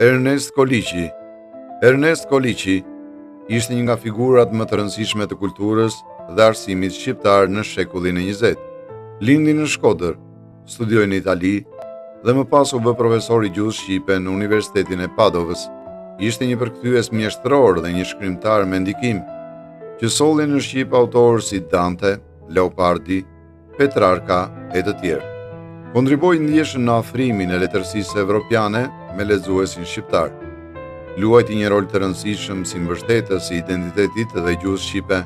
Ernest Koliçi. Ernest Koliçi ishte një nga figurat më të rëndësishme të kulturës dhe arsimit shqiptar në shekullin e 20. Lindi në Shkodër, studioi në Itali dhe më pas u bë profesor i gjuhës shqipe në Universitetin e Padovës. Ishte një përkthyes mjeshtëror dhe një shkrimtar me ndikim, që solli në shqip autorë si Dante, Leopardi, Petrarca e të tjerë. Kontriboi ndjeshëm në afrimin e letërsisë evropiane me lexuesin shqiptar. Luajti një rol të rëndësishëm si mbështetës i identitetit dhe gjuhës shqipe,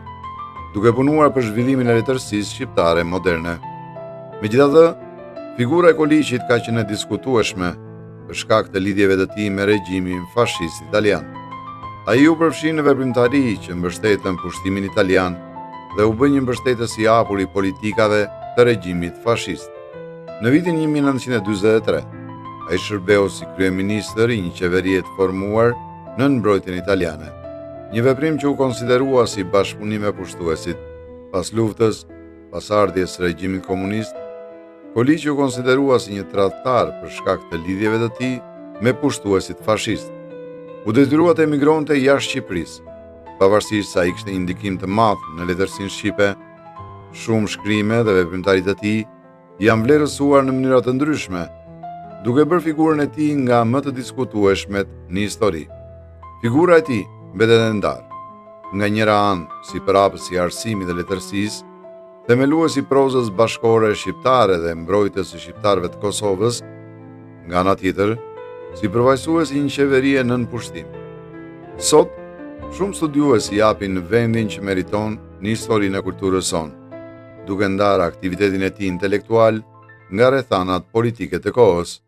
duke punuar për zhvillimin e letërsisë shqiptare moderne. Megjithatë, figura e Koliçit ka qenë e diskutueshme për shkak të lidhjeve të tij me regjimin fashist italian. Ai u përfshi në veprimtari që mbështetën pushtimin italian dhe u bë një mbështetës i hapur i politikave të regjimit fashist. Në vitin 1943, ai shërbeu si kryeministër i një qeverie të formuar në mbrojtjen italiane, një veprim që u konsiderua si bashkëpunim me pushtuesit. Pas luftës, pas ardhjes së regjimit komunist, Koliçi u konsiderua si një tradhtar për shkak të lidhjeve të tij me pushtuesit fashist. U detyrua të emigronte jashtë Shqipërisë, pavarësisht se ai kishte një ndikim të madh në letërsinë shqipe. Shumë shkrime dhe veprimtarit e tij janë vlerësuar në mënyra të ndryshme, duke bërë figurën e tij nga më të diskutueshmet në histori. Figura e tij mbetet e ndarë, nga njëra anë si përhapës i arsimit dhe letërsisë, themelues i prozës bashkore shqiptare dhe mbrojtës së shqiptarëve të Kosovës, nga ana tjetër, si përfaqësues i një qeverie nën pushtim. Sot, shumë studiues i japin vendin që meriton në historinë e kulturës sonë, duke ndarë aktivitetin e tij intelektual nga rrethanat politike të kohës.